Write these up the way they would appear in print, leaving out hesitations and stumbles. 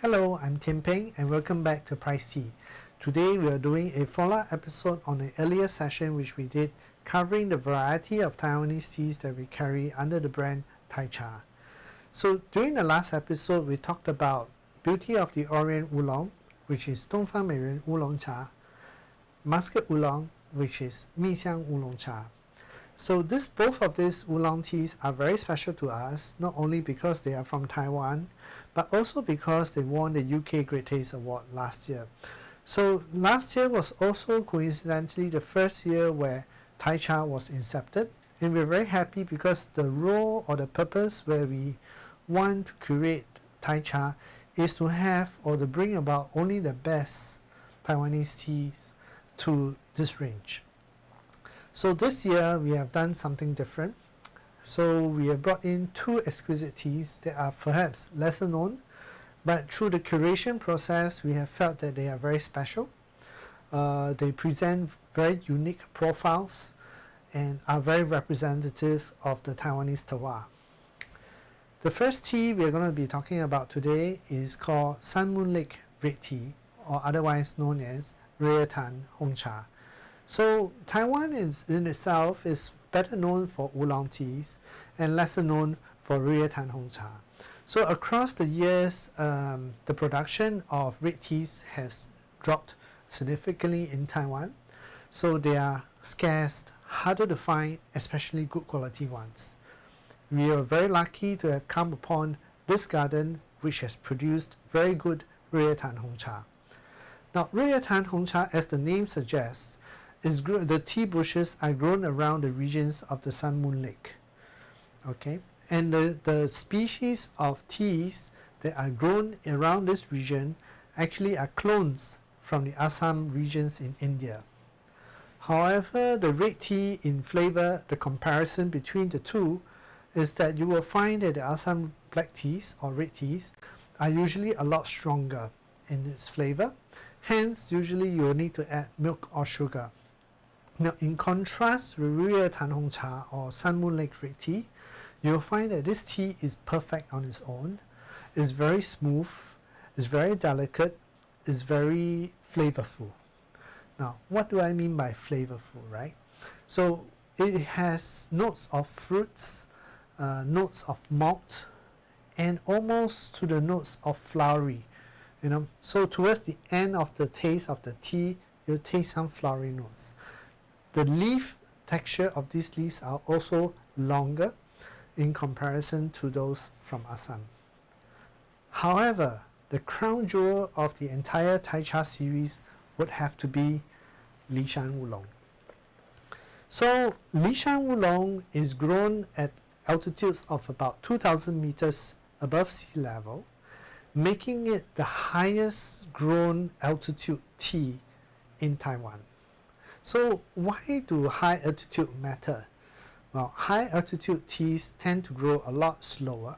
Hello, I'm Tian Peng and welcome back to Pryce Tea. Today we are doing a follow-up episode on an earlier session which we did covering the variety of Taiwanese teas that we carry under the brand Tai-Cha. So during the last episode we talked about Beauty of the Orient Oolong, which is Dongfang Meiyuan Oolong Cha, Muscat Oolong, which is Mixiang Oolong Cha. So both of these oolong teas are very special to us, not only because they are from Taiwan, but also because they won the UK Great Taste Award last year. So last year was also coincidentally the first year where Tai-Cha was incepted, and we're very happy because the role or the purpose where we want to curate Tai-Cha is to have or to bring about only the best Taiwanese teas to this range. So this year we have done something different. So we have brought in two exquisite teas that are perhaps lesser known, but through the curation process we have felt that they are very special. They present very unique profiles and are very representative of the Taiwanese terroir. The first tea we are going to be talking about today is called Sun Moon Lake Red Tea, or otherwise known as Rui Tan Hong Cha. So Taiwan in itself is better known for oolong teas and lesser known for Rui Tan Hong Cha. So across the years, the production of red teas has dropped significantly in Taiwan. So they are scarce, harder to find, especially good quality ones. We are very lucky to have come upon this garden which has produced very good Rui Tan Hong Cha. Now Rui Tan Hong Cha, as the name suggests, the tea bushes are grown around the regions of the Sun Moon Lake. Okay, and the species of teas that are grown around this region actually are clones from the Assam regions in India. However, the red tea in flavor, the comparison between the two is that you will find that the Assam black teas or red teas are usually a lot stronger in its flavor. Hence, usually you will need to add milk or sugar. Now, in contrast with Rui Tan Hong Cha or Sun Moon Lake Red Tea, you'll find that this tea is perfect on its own. It's very smooth, it's very delicate, it's very flavorful. Now, what do I mean by flavorful, right? So it has notes of fruits, notes of malt, and almost to the notes of flowery. So towards the end of the taste of the tea, you'll taste some flowery notes. The leaf texture of these leaves are also longer in comparison to those from Assam. However, the crown jewel of the entire Tai-Cha series would have to be Shan Oolong. So Shan Oolong is grown at altitudes of about 2,000 meters above sea level, making it the highest grown altitude tea in Taiwan. So why do high altitude matter? Well, high altitude teas tend to grow a lot slower.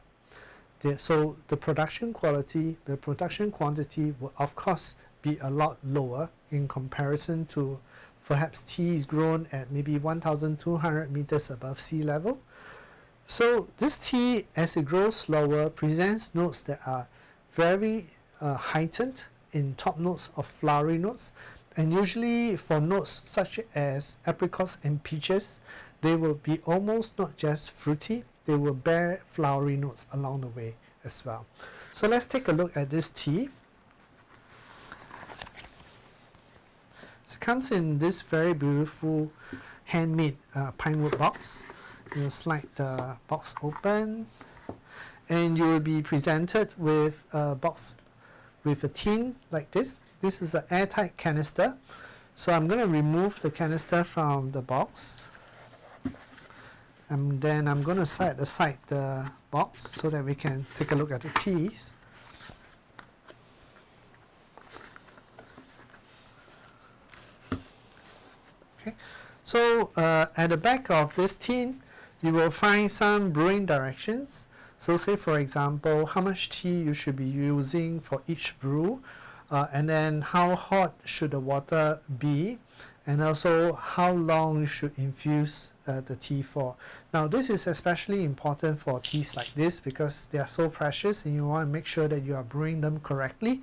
So the production quality, the production quantity will of course be a lot lower in comparison to perhaps teas grown at maybe 1,200 meters above sea level. So this tea, as it grows slower, presents notes that are very heightened in top notes of flowery notes. And usually for notes such as apricots and peaches, they will be almost not just fruity, they will bear flowery notes along the way as well. So let's take a look at this tea. So it comes in this very beautiful handmade pinewood box. You'll slide the box open and you will be presented with a box with a tin like this. This is an airtight canister. So I'm going to remove the canister from the box. And then I'm going to set aside the box so that we can take a look at the teas. Okay. So at the back of this tin, you will find some brewing directions. So say for example, how much tea you should be using for each brew. And then how hot should the water be, and also how long you should infuse the tea for. Now this is especially important for teas like this because they are so precious and you want to make sure that you are brewing them correctly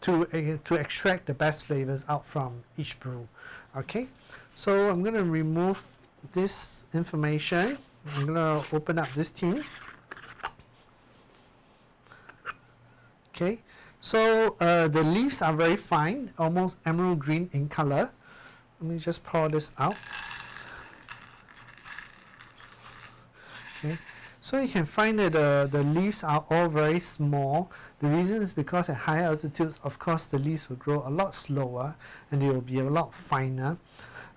to extract the best flavors out from each brew. Okay, so I'm going to remove this information. I'm going to open up this tin. Okay, so the leaves are very fine, almost emerald green in color. Let me just pour this out. Okay, so you can find that the leaves are all very small. The reason is because at higher altitudes, of course, the leaves will grow a lot slower and they will be a lot finer.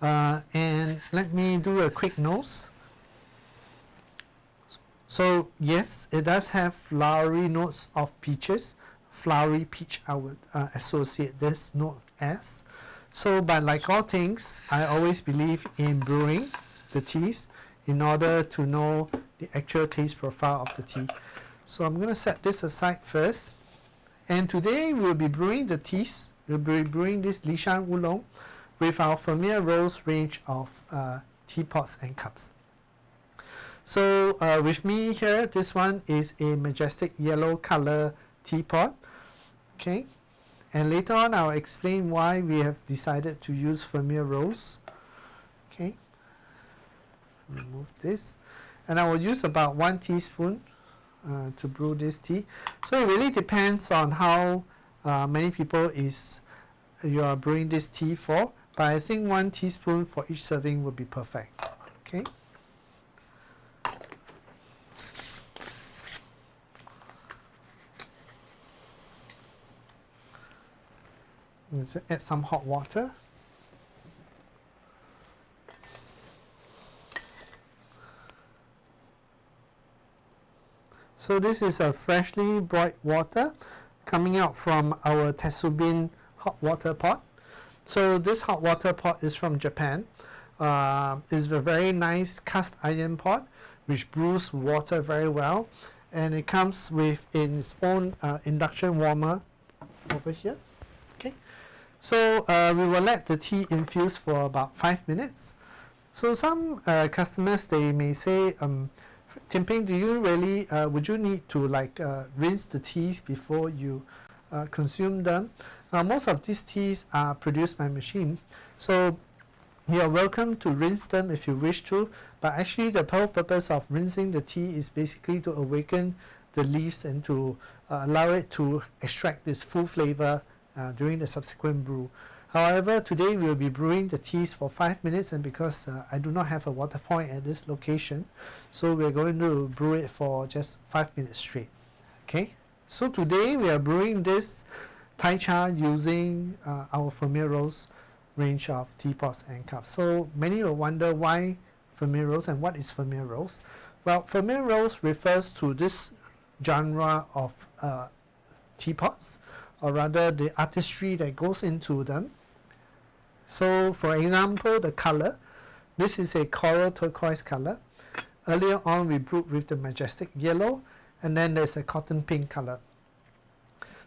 And let me do a quick nose. So yes, it does have flowery notes of peaches. Flowery peach, I would associate this note as. So, but like all things, I always believe in brewing the teas in order to know the actual taste profile of the tea. So I'm going to set this aside first. And today we'll be brewing the teas. We'll be brewing this Shan Oolong with our Familiar Rose range of teapots and cups. So with me here, this one is a majestic yellow color teapot. Okay. And later on, I'll explain why we have decided to use Familiar Rose. Okay, remove this. And I will use about 1 teaspoon to brew this tea. So it really depends on how many people you are brewing this tea for. But I think 1 teaspoon for each serving would be perfect. Okay. Let's add some hot water. So this is a freshly boiled water coming out from our Tesubin hot water pot. So this hot water pot is from Japan. It's a very nice cast iron pot which brews water very well, and it comes with its own induction warmer over here. Okay. So we will let the tea infuse for about 5 minutes. So some customers, they may say, Tian Peng, do you really, would you need to rinse the teas before you consume them? Most of these teas are produced by machine. So you are welcome to rinse them if you wish to, but actually the whole purpose of rinsing the tea is basically to awaken the leaves and to allow it to extract this full flavor during the subsequent brew. However, today we will be brewing the teas for 5 minutes, and because I do not have a water point at this location, so we're going to brew it for just 5 minutes straight. Okay, so today we are brewing this Tai-Cha using our Familiar Rose range of teapots and cups. So many will wonder why Familiar Rose and what is Familiar Rose. Well, Familiar Rose refers to this genre of teapots, or rather the artistry that goes into them. So for example, the color, this is a coral turquoise color. Earlier on we brewed with the majestic yellow, and then there's a cotton pink color.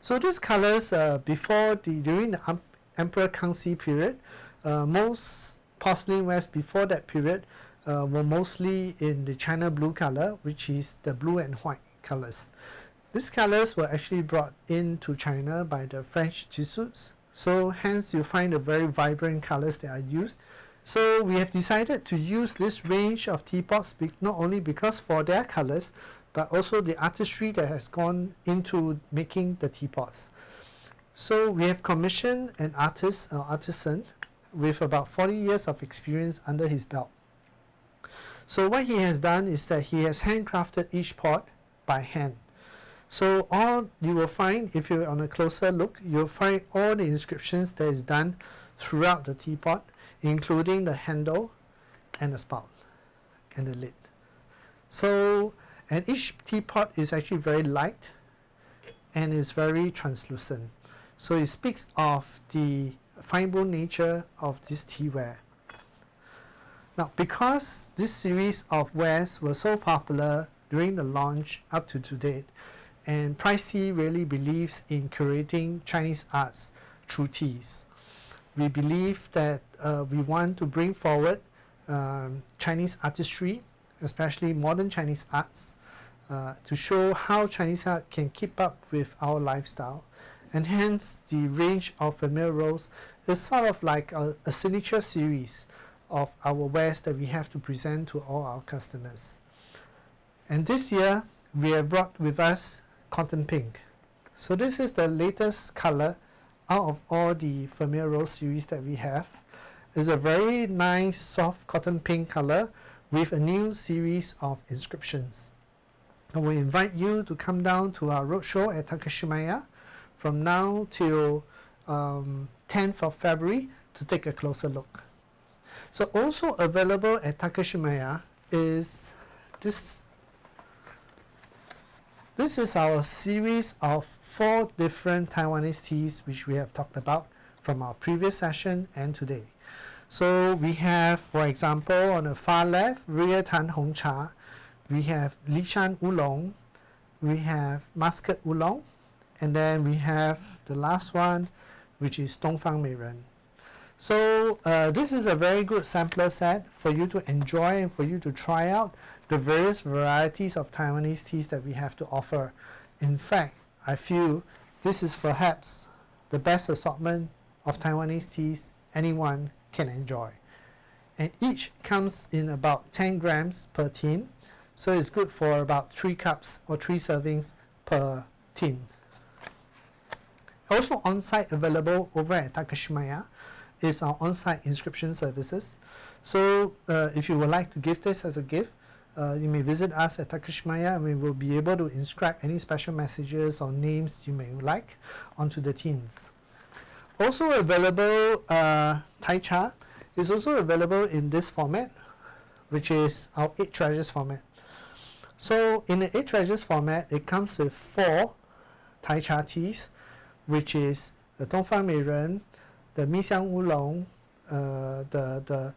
So these colors during the Emperor Kangxi period, most porcelain wares before that period were mostly in the China blue color, which is the blue and white colors. These colors were actually brought into China by the French Jesuits. So hence you find the very vibrant colors that are used. So we have decided to use this range of teapots not only because for their colors, but also the artistry that has gone into making the teapots. So we have commissioned an artisan with about 40 years of experience under his belt. So what he has done is that he has handcrafted each pot by hand. So all you will find, if you're on a closer look, you'll find all the inscriptions that is done throughout the teapot, including the handle and the spout and the lid. So, and each teapot is actually very light and is very translucent. So it speaks of the fine-bone nature of this teaware. Now, because this series of wares were so popular during the launch up to date, and Pryce Tea really believes in curating Chinese arts through teas. we believe that we want to bring forward Chinese artistry, especially modern Chinese arts, to show how Chinese art can keep up with our lifestyle. And hence the range of familiar roles is sort of like a signature series of our wares that we have to present to all our customers. And this year we have brought with us cotton pink. So this is the latest color out of all the familiar rose series that we have. It's a very nice soft cotton pink color with a new series of inscriptions. I will invite you to come down to our roadshow at Takashimaya from now till 10th of February to take a closer look. So also available at Takashimaya is this. This is our series of 4 different Taiwanese teas which we have talked about from our previous session and today. So we have, for example, on the far left, Tan Hong Cha, we have Shan Oolong, we have Muscat Oolong, and then we have the last one, which is Dongfang Meiren. So this is a very good sampler set for you to enjoy and for you to try out the various varieties of Taiwanese teas that we have to offer. In fact, I feel this is perhaps the best assortment of Taiwanese teas anyone can enjoy. And each comes in about 10 grams per tin, so it's good for about 3 cups or 3 servings per tin. Also on-site available over at Takashimaya is our on-site inscription services. So if you would like to give this as a gift, you may visit us at Takashimaya and we will be able to inscribe any special messages or names you may like onto the tins. Also available, Tai-Cha is also available in this format, which is our 8 treasures format. So in the 8 treasures format, it comes with 4 Tai-Cha teas, which is the Dongfang Meiren, the Xiang Oolong, the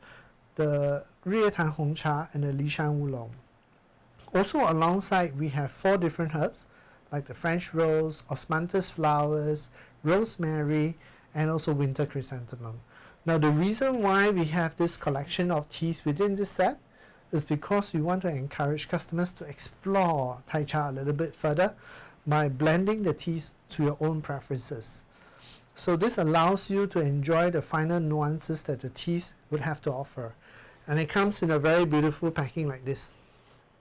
Tan Hong Cha, and the Shan Oolong. Also alongside, we have 4 different herbs, like the French rose, osmanthus flowers, rosemary, and also winter chrysanthemum. Now the reason why we have this collection of teas within this set is because we want to encourage customers to explore Tai-Cha a little bit further by blending the teas to your own preferences. So this allows you to enjoy the finer nuances that the teas would have to offer. And it comes in a very beautiful packing like this.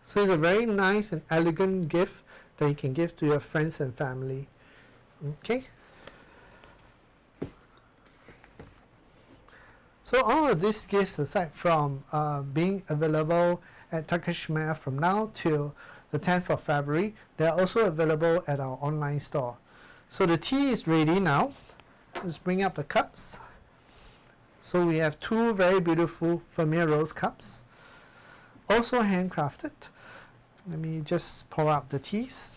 So it's a very nice and elegant gift that you can give to your friends and family. Okay. So all of these gifts, aside from being available at Takashimaya from now till the 10th of February, they are also available at our online store. So the tea is ready now. Let's bring up the cups. So we have 2 very beautiful Vermeer rose cups, also handcrafted. Let me just pour out the teas.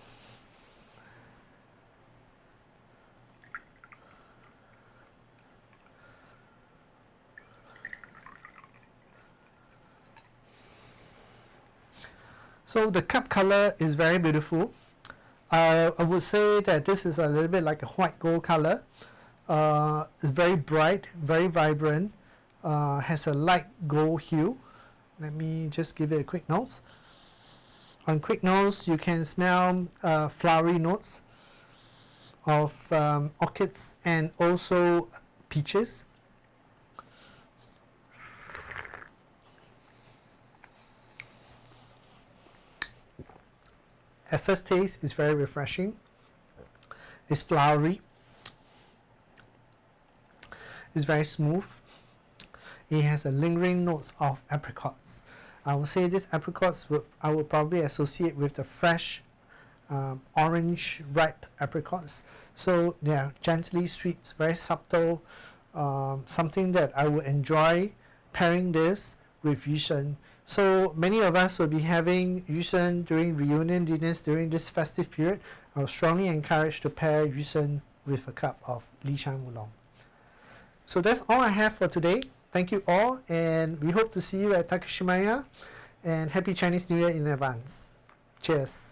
So the cup color is very beautiful. I would say that this is a little bit like a white gold color. It's very bright, very vibrant, has a light gold hue. Let me just give it a quick nose. On quick nose, you can smell flowery notes of orchids and also peaches. At first taste, it's very refreshing. It's flowery. It's very smooth. It has a lingering notes of apricots. I would say these apricots I would probably associate with the fresh orange ripe apricots. So they are gently sweet, very subtle, something that I would enjoy pairing this with yusheng. So many of us will be having yusheng during reunion dinners during this festive period. I would strongly encourage to pair yusheng with a cup of Shan Oolong. So that's all I have for today. Thank you all, and we hope to see you at Takashimaya, and Happy Chinese New Year in advance. Cheers.